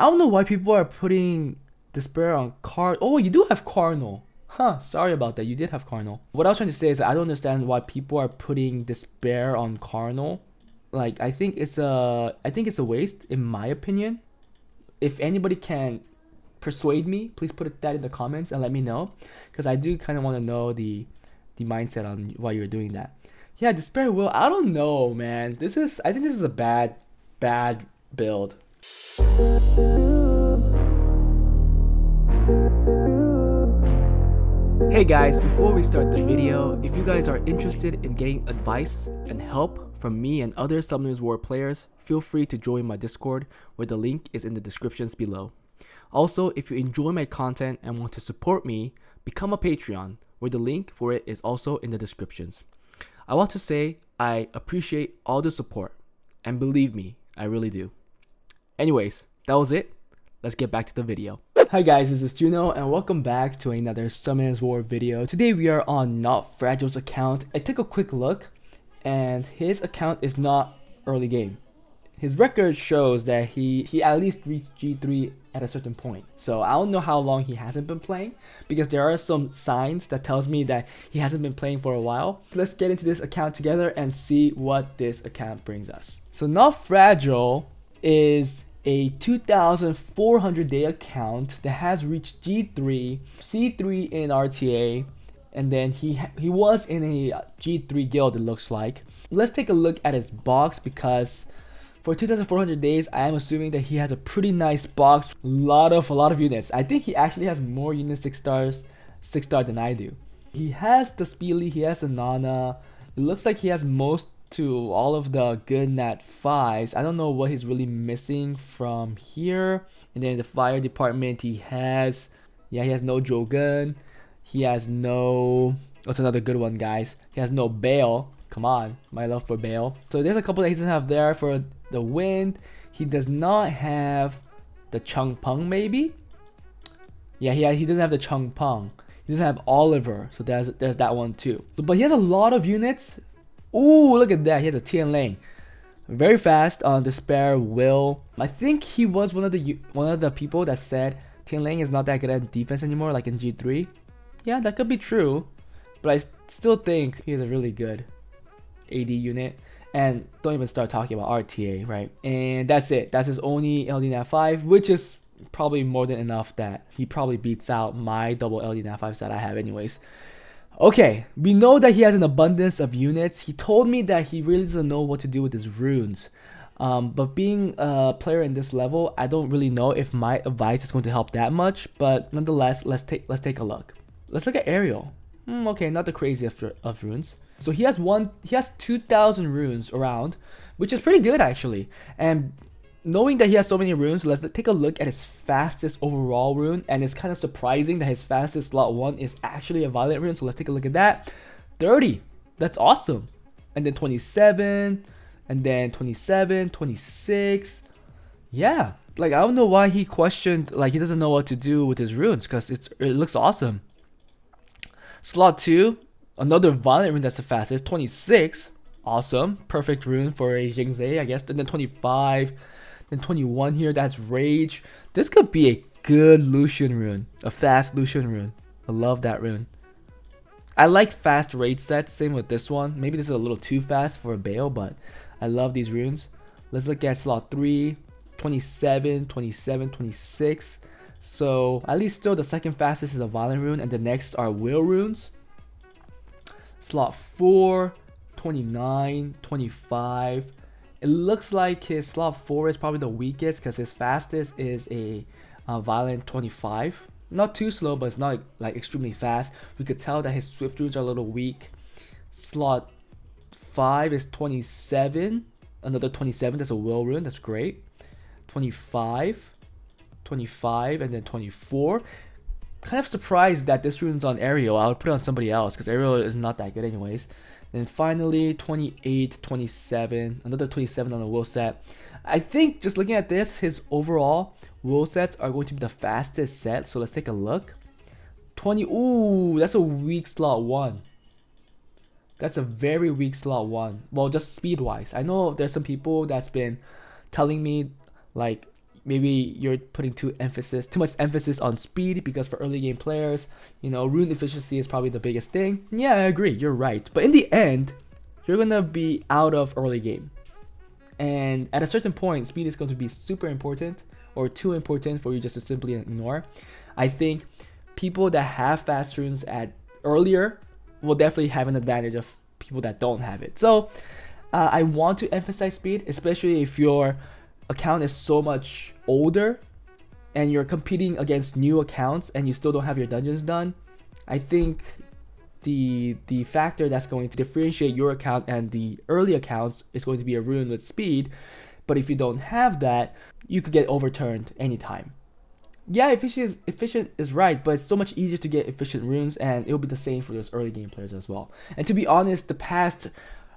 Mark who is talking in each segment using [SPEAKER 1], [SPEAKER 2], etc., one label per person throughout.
[SPEAKER 1] I don't know why people are putting Despair on Car. Oh, you do have Cardinal. Huh, sorry about that. You did have Cardinal. What I was trying to say is I don't understand why people are putting Despair on Cardinal. Like, I think it's a waste, in my opinion. If anybody can persuade me, please put that in the comments and let me know, because I do kind of want to know the mindset on why you're doing that. Yeah, Despair Will. I don't know, man. I think this is a bad build. Hey guys, before we start the video, if you guys are interested in getting advice and help from me and other Summoners War players, feel free to join my Discord, where the link is in the descriptions below. Also, if you enjoy my content and want to support me, become a Patreon, where the link for it is also in the descriptions. I want to say I appreciate all the support, and believe me, I really do. Anyways, that was it. Let's get back to the video. Hi guys, this is Juno and welcome back to another Summoners War video. Today we are on Not Fragile's account. I took a quick look and his account is not early game. His record shows that he at least reached G3 at a certain point. So I don't know how long he hasn't been playing, because there are some signs that tells me that he hasn't been playing for a while. Let's get into this account together and see what this account brings us. So Not Fragile is a 2,400 day account that has reached G3, C3 in RTA, and then he was in a G3 guild, it looks like. Let's take a look at his box, because for 2,400 days, I am assuming that he has a pretty nice box, a lot of units. I think he actually has more units 6 star than I do. He has the Speely, he has the Nana. It looks like he has most to all of the good Nat 5s. I don't know what he's really missing from here. And then the fire department, he has no Jogun. He has no, what's another good one, guys? He has no Bale. Come on, my love for Bale. So there's a couple that he doesn't have there. For the wind, he does not have the Chung Peng, maybe. Yeah, he doesn't have the Chung Peng. He doesn't have Oliver, so there's that one too. But he has a lot of units. Ooh, look at that. He has a Tian Lane. Very fast on Despair Will. I think he was one of the people that said Tian Lane is not that good at defense anymore, like in G3. Yeah, that could be true. But I still think he is a really good AD unit. And don't even start talking about RTA, right? And that's it. That's his only LD 5, which is probably more than enough that he probably beats out my double LD 5s that I have anyways. Okay, we know that he has an abundance of units. He told me that he really doesn't know what to do with his runes. But being a player in this level, I don't really know if my advice is going to help that much. But nonetheless, let's take a look. Let's look at Ariel. Okay, not the craziest of runes. So he has 2,000 runes around, which is pretty good actually. And knowing that he has so many runes, let's take a look at his fastest overall rune. And it's kind of surprising that his fastest slot 1 is actually a violet rune. So let's take a look at that. 30. That's awesome. And then 27. And then 27, 26. Yeah. Like, I don't know why he questioned, like, he doesn't know what to do with his runes, because it looks awesome. Slot 2. Another violet rune that's the fastest. 26. Awesome. Perfect rune for a Jingzhe, I guess. And then 25. Then 21 here, that's Rage. This could be a good Lucian rune. A fast Lucian rune. I love that rune. I like fast raid sets, same with this one. Maybe this is a little too fast for a Bale, but I love these runes. Let's look at slot 3, 27, 27, 26. So at least still the second fastest is a Violent rune, and the next are Will runes. Slot 4, 29, 25. It looks like his slot 4 is probably the weakest, because his fastest is a Violent 25. Not too slow, but it's not like extremely fast. We could tell that his Swift runes are a little weak. Slot 5 is 27. Another 27, that's a Will rune, that's great. 25, 25, and then 24. Kind of surprised that this rune's on Ariel. I would put it on somebody else, because Ariel is not that good anyways. Then finally 28, 27, another 27 on the will set. I think just looking at this, his overall will sets are going to be the fastest set. So let's take a look. 20, ooh, that's a weak slot 1. That's a very weak slot 1. Well, just speed wise. I know there's some people that's been telling me, like, maybe you're putting too much emphasis on speed, because for early game players, rune efficiency is probably the biggest thing. Yeah, I agree, you're right. But in the end, you're gonna be out of early game. And at a certain point, speed is going to be super important, or too important for you just to simply ignore. I think people that have fast runes at earlier will definitely have an advantage of people that don't have it. So I want to emphasize speed, especially if your account is so much older and you're competing against new accounts and you still don't have your dungeons done. I think the factor that's going to differentiate your account and the early accounts is going to be a rune with speed. But if you don't have that, you could get overturned anytime. Yeah, efficient is right, but it's so much easier to get efficient runes, and it'll be the same for those early game players as well. And to be honest, the past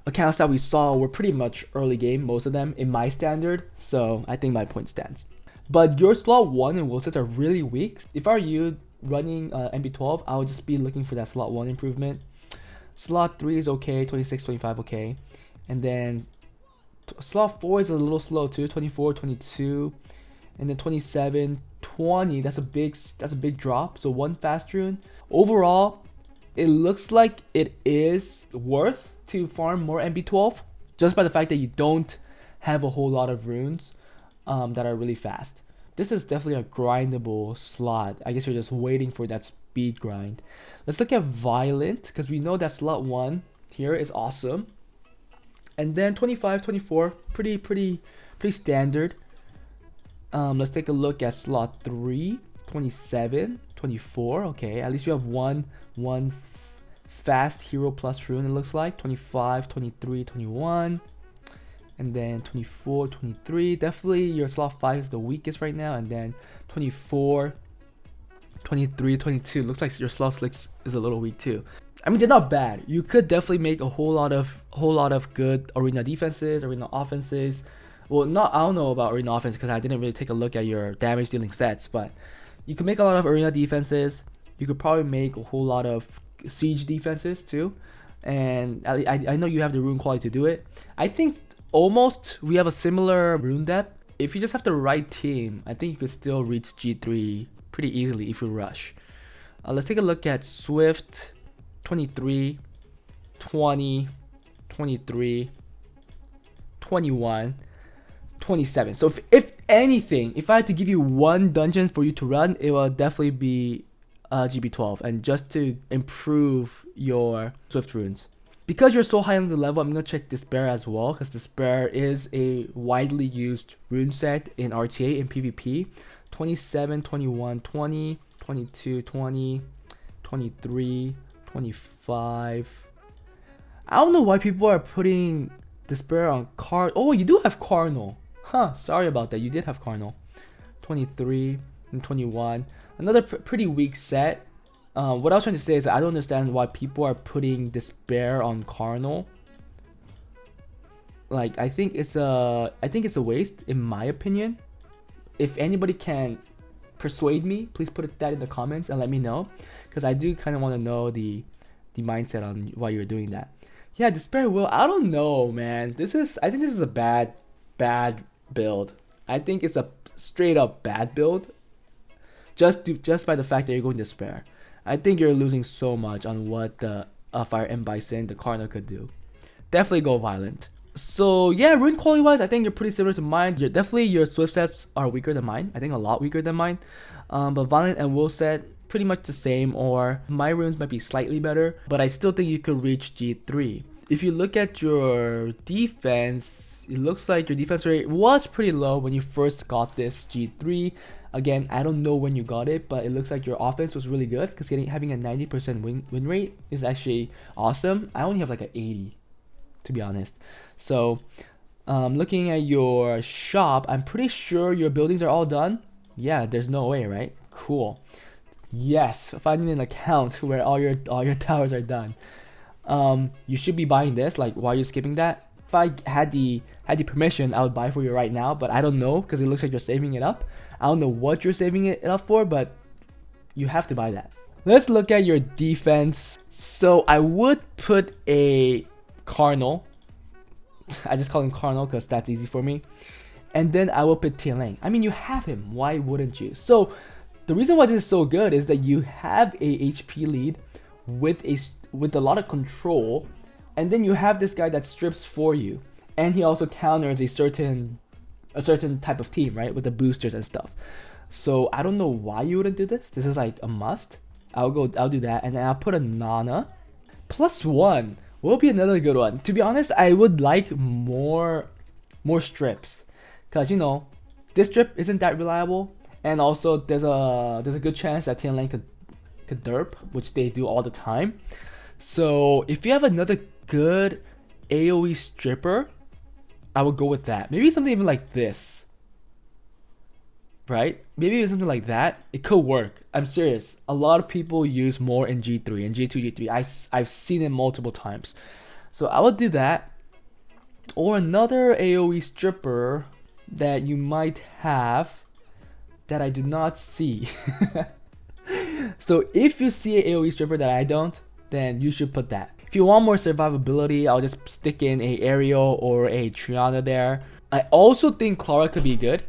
[SPEAKER 1] accounts that we saw were pretty much early game, most of them in my standard, so I think my point stands. But your slot 1 and will sets are really weak. If I were you running MB12, I would just be looking for that slot 1 improvement. Slot 3 is okay, 26, 25 okay. And then slot 4 is a little slow too, 24, 22. And then 27, 20, that's a big drop. So 1 fast rune. Overall, it looks like it is worth to farm more MB12 just by the fact that you don't have a whole lot of runes that are really fast. This is definitely a grindable slot. I guess you're just waiting for that speed grind. Let's look at Violent, because we know that slot 1 here is awesome. And then 25, 24, pretty standard. Let's take a look at slot 3, 27, 24. Okay, at least you have one fast hero plus rune, it looks like. 25, 23, 21. And then 24, 23. Definitely your slot 5 is the weakest right now. And then 24, 23, 22. Looks like your slot 6 is a little weak too. I mean, they're not bad. You could definitely make a whole lot of good arena defenses, arena offenses. Well, I don't know about arena offense because I didn't really take a look at your damage dealing stats, but you could make a lot of arena defenses. You could probably make a whole lot of siege defenses too. And I know you have the rune quality to do it. I think almost we have a similar rune depth. If you just have the right team, I think you could still reach G3 pretty easily if you rush. Let's take a look at Swift. 23, 20, 23, 21, 27. So if anything, if I had to give you one dungeon for you to run, it will definitely be GB12, and just to improve your Swift runes. Because you're so high on the level, I'm going to check Despair as well, because Despair is a widely used rune set in RTA and PvP. 27, 21, 20, 22, 20, 23, 25. I don't know why people are putting Despair on Oh, you do have Carnal. Huh, sorry about that. You did have Carnal. 23 and 21. Another pretty weak set. What I was trying to say is I don't understand why people are putting Despair on Carnal. Like, I think it's a waste in my opinion. If anybody can persuade me, please put that in the comments and let me know, because I do kind of want to know the mindset on why you're doing that. Yeah, Despair will. I don't know, man. I think this is a bad build. I think it's a straight up bad build. Just by the fact that you're going Despair. I think you're losing so much on what the Fire and Bison, the Carnal could do. Definitely go Violent. So yeah, rune quality wise, I think you're pretty similar to mine. Definitely your Swift sets are weaker than mine. I think a lot weaker than mine. But Violent and Will set pretty much the same, or my runes might be slightly better, but I still think you could reach G3. If you look at your defense, it looks like your defense rate was pretty low when you first got this G3. Again, I don't know when you got it, but it looks like your offense was really good, because having a 90% win rate is actually awesome. I only have like an 80, to be honest. So looking at your shop, I'm pretty sure your buildings are all done. Yeah, there's no way, right? Cool. Yes, finding an account where all your towers are done. You should be buying this. Like, why are you skipping that? If I had the permission, I would buy for you right now, but I don't know, because it looks like you're saving it up. I don't know what you're saving it up for, but you have to buy that. Let's look at your defense. So I would put a Carnal. I just call him Carnal because that's easy for me. and then I will put Tian Lang. I mean, you have him. Why wouldn't you? So the reason why this is so good is that you have a HP lead with a lot of control, and then you have this guy that strips for you, and he also counters a certain type of team, right, with the boosters and stuff. So I don't know why you wouldn't do this. This is like a must. I'll do that, and then I'll put a Nana. +1 will be another good one. To be honest, I would like more strips, cause you know this strip isn't that reliable, and also there's a good chance that Tian Lang could derp, which they do all the time. So if you have another good AoE stripper, I would go with that. Maybe something even like this. Right? Maybe something like that. It could work. I'm serious. A lot of people use more in G3 and G2, G3. I've seen it multiple times. So I would do that. Or another AoE stripper that you might have that I do not see. So if you see an AoE stripper that I don't, then you should put that. If you want more survivability, I'll just stick in a Ariel or a Triana there. I also think Clara could be good.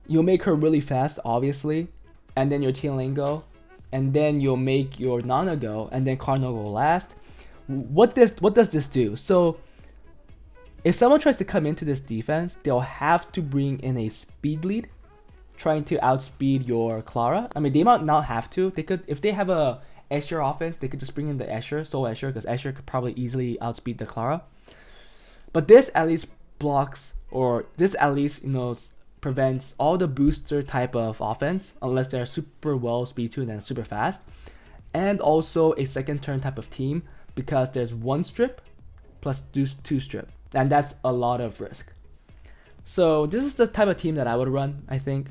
[SPEAKER 1] You'll make her really fast, obviously, and then your Tian Lang go, and then you'll make your Nana go, and then Cardinal go last. What does this do? So if someone tries to come into this defense, they'll have to bring in a speed lead, trying to outspeed your Clara. I mean, they might not have to. They could, if they have a Escher offense, they could just bring in the Escher, Soul Escher, because Escher could probably easily outspeed the Clara. But this at least blocks, or this at least, you know, prevents all the booster type of offense, unless they're super well speed 2 and then super fast, and also a second turn type of team, because there's 1 strip plus 2 strip, and that's a lot of risk. So this is the type of team that I would run. I think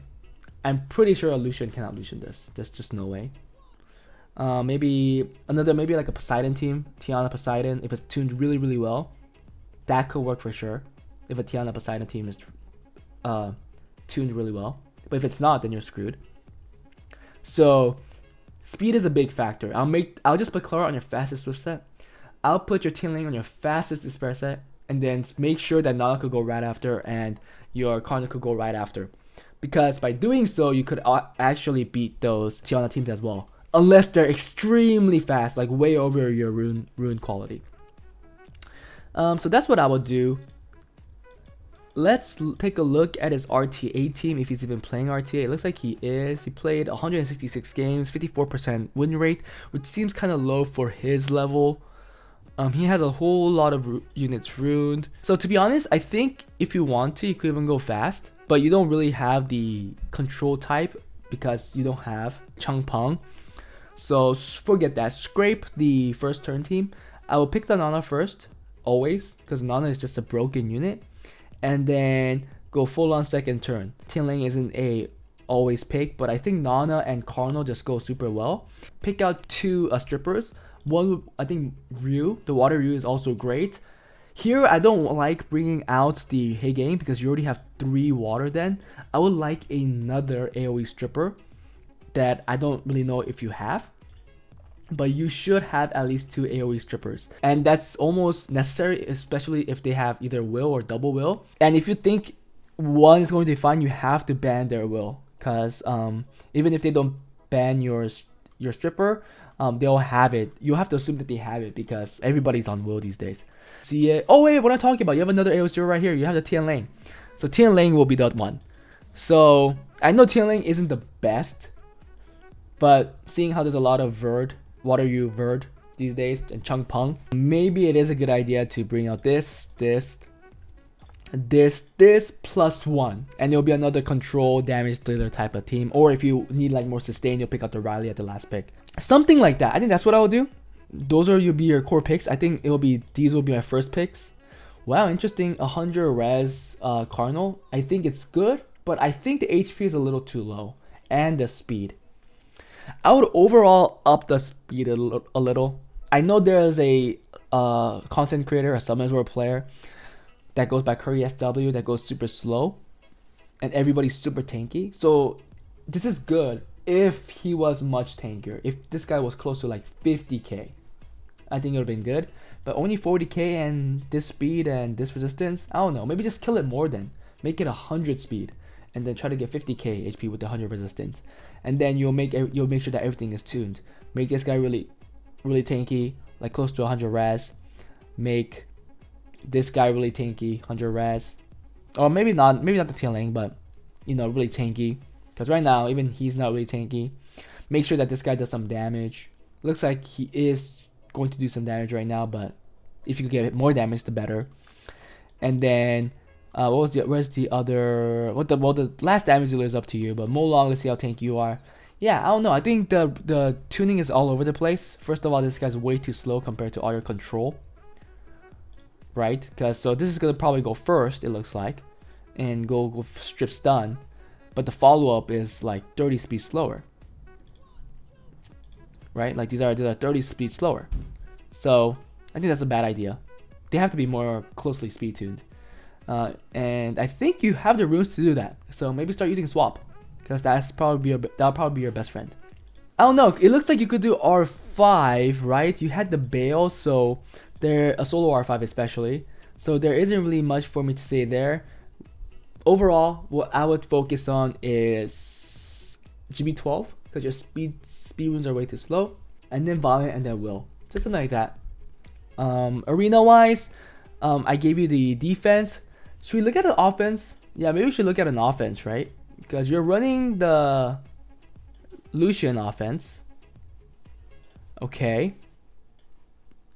[SPEAKER 1] I'm pretty sure a Lucian cannot Lucian this. There's just no way. Maybe like a Poseidon team, Tiana Poseidon, if it's tuned really well, that could work for sure. If a Tiana Poseidon team is tuned really well, but if it's not, then you're screwed. So speed is a big factor. I'll just put Clara on your fastest swift set. I'll put your Tian Lang on your fastest despair set, and then make sure that Nana could go right after and your Cardinal could go right after, because by doing so you could actually beat those Tiana teams as well, unless they're extremely fast, like way over your rune quality. So that's what I would do. Let's take a look at his RTA team, if he's even playing RTA. It looks like he is. He played 166 games, 54% win rate, which seems kind of low for his level. He has a whole lot of units ruined. So to be honest, I think if you want to, you could even go fast, but you don't really have the control type because you don't have Changpeng. So forget that. Scrape the first turn team. I will pick the Nana first, always, because Nana is just a broken unit. And then go full on second turn. Tian Lang isn't a always pick, but I think Nana and Cardinal just go super well. Pick out 2 strippers. One, I think Ryu, the water Ryu, is also great. Here I don't like bringing out the Hei because you already have 3 water. Then I would like another AoE stripper that I don't really know if you have, but you should have at least 2 AoE strippers, and that's almost necessary, especially if they have either will or double will. And if you think one is going to be fine, you have to ban their will, because even if they don't ban your stripper, they'll have it. You have to assume that they have it because everybody's on will these days. See it? Oh wait, what I'm talking about, you have another AoE stripper right here. You have the Tian Lang, so Tian Lang will be that one. So I know Tian Lang isn't the best, but seeing how there's a lot of water Yu Verd these days and Changpeng, maybe it is a good idea to bring out this +1, and there'll be another control damage dealer type of team. Or if you need like more sustain, you'll pick out the Riley at the last pick, something like that. I think that's what I will do. Those will be your core picks. I think these will be my first picks. Wow, interesting. 100 res Cardinal. I think it's good, but I think the HP is a little too low, and the speed. I would overall up the speed a little. I know there is a content creator, a Summoners War player that goes by Curry SW that goes super slow, and everybody's super tanky. So this is good if he was much tankier. If this guy was close to like 50k, I think it would have been good. But only 40k and this speed and this resistance, I don't know. Maybe just kill it more then. Make it 100 speed, and then try to get 50k HP with the 100 resistance, and then you'll make sure that everything is tuned. Make this guy really tanky, like close to 100 res. Make this guy really tanky, 100 res, or maybe not the Tianling, but you know, really tanky, because right now even he's not really tanky. Make sure that this guy does some damage. Looks like he is going to do some damage right now, but if you could get more damage, the better. And then where's the other, the last damage dealer is up to you, but Molong, let's see how tanky you are. Yeah, I don't know. I think the tuning is all over the place. First of all, this guy's way too slow compared to all your control, right? Because so this is gonna probably go first, it looks like, and go strip stun, but the follow-up is like 30 speed slower, right? Like these are 30 speed slower. So I think that's a bad idea. They have to be more closely speed tuned, and I think you have the runes to do that. So maybe start using swap, because that'll probably be your best friend. I don't know. It looks like you could do R5, right? You had the Bale, so there a solo R5 especially. So there isn't really much for me to say there. Overall, what I would focus on is GB12, because your speed runes are way too slow, and then Valiant, and then Will, just something like that. Arena wise, I gave you the defense. Should we look at the offense? Yeah, maybe we should look at an offense, right? Because you're running the Lucian offense. Okay.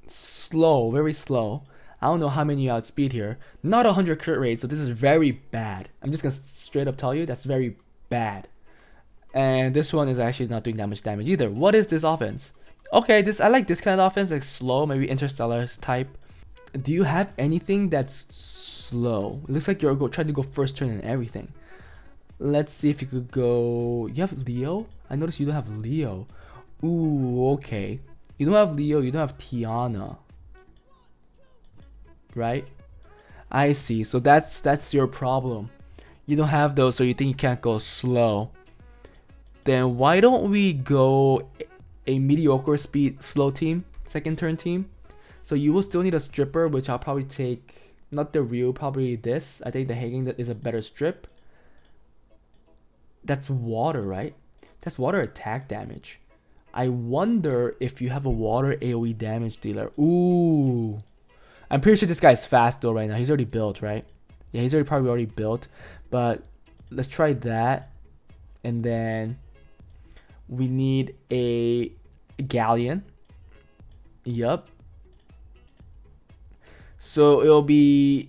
[SPEAKER 1] Slow, very slow. I don't know how many you outspeed here. Not 100 crit rate, so this is very bad. I'm just gonna straight up tell you that's very bad. And this one is actually not doing that much damage either. What is this offense? Okay, I like this kind of offense, like slow, maybe Interstellar type. Do you have anything that's slow? It looks like you're trying to go first turn and everything. Let's see if you could go. You have Leo? I noticed you don't have Leo. Ooh, okay. You don't have Leo, you don't have Tiana, right? I see. So that's your problem. You don't have those, so you think you can't go slow. Then why don't we go a mediocre speed slow team, second turn team? So you will still need a stripper, which I'll probably take, not the Ryu, probably this. I think the Hagen is a better strip. That's water, right? That's water attack damage. I wonder if you have a water AoE damage dealer. Ooh. I'm pretty sure this guy's fast though right now. He's already built, right? Yeah, he's probably already built. But let's try that. And then we need a Galleon. Yup. So it'll be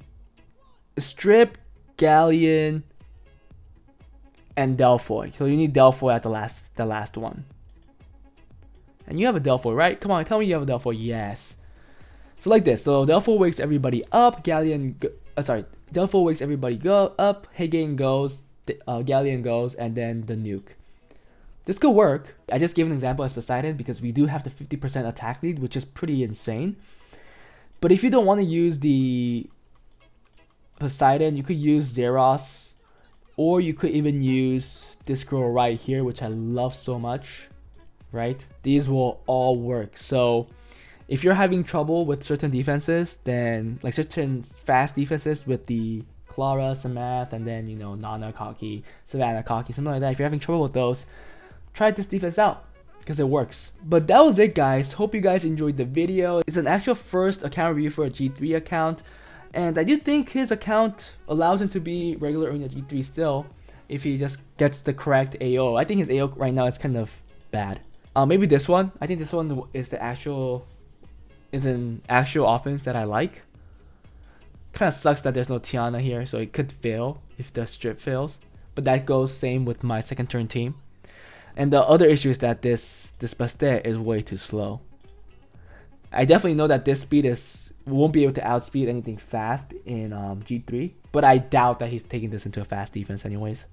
[SPEAKER 1] Strip, Galleon, and Delphoy. So you need Delphoy at the last one. And you have a Delphoy, right? Come on, tell me you have a Delphoy. Yes. So like this. So Delphoy wakes everybody up. Delphoy wakes everybody up. Hagen goes. Galleon goes, and then the nuke. This could work. I just gave an example as Poseidon because we do have the 50% attack lead, which is pretty insane. But if you don't want to use the Poseidon, you could use Zeros, or you could even use this girl right here, which I love so much, right? These will all work. So if you're having trouble with certain defenses, then like certain fast defenses with the Clara, Samath, and then, you know, Nana, Kaki, Savannah, Kaki, something like that. If you're having trouble with those, try this defense out because it works. But that was it, guys. Hope you guys enjoyed the video. It's an actual first account review for a G3 account, and I do think his account allows him to be regular Arena G3 still if he just gets the correct AO. I think his AO right now is kind of bad. Maybe this one. I think this one is an actual offense that I like. Kind of sucks that there's no Tiana here, so it could fail if the strip fails. But that goes same with my second turn team. And the other issue is that this Bastet is way too slow. I definitely know that this speed won't be able to outspeed anything fast in G3, but I doubt that he's taking this into a fast defense anyways.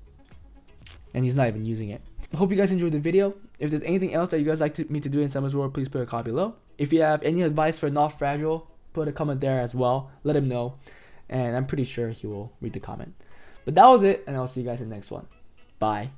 [SPEAKER 1] And he's not even using it. I hope you guys enjoyed the video. If there's anything else that you guys like me to do in Summer's War, please put a comment below. If you have any advice for Not Fragile, put a comment there as well. Let him know, and I'm pretty sure he will read the comment. But that was it, and I'll see you guys in the next one. Bye.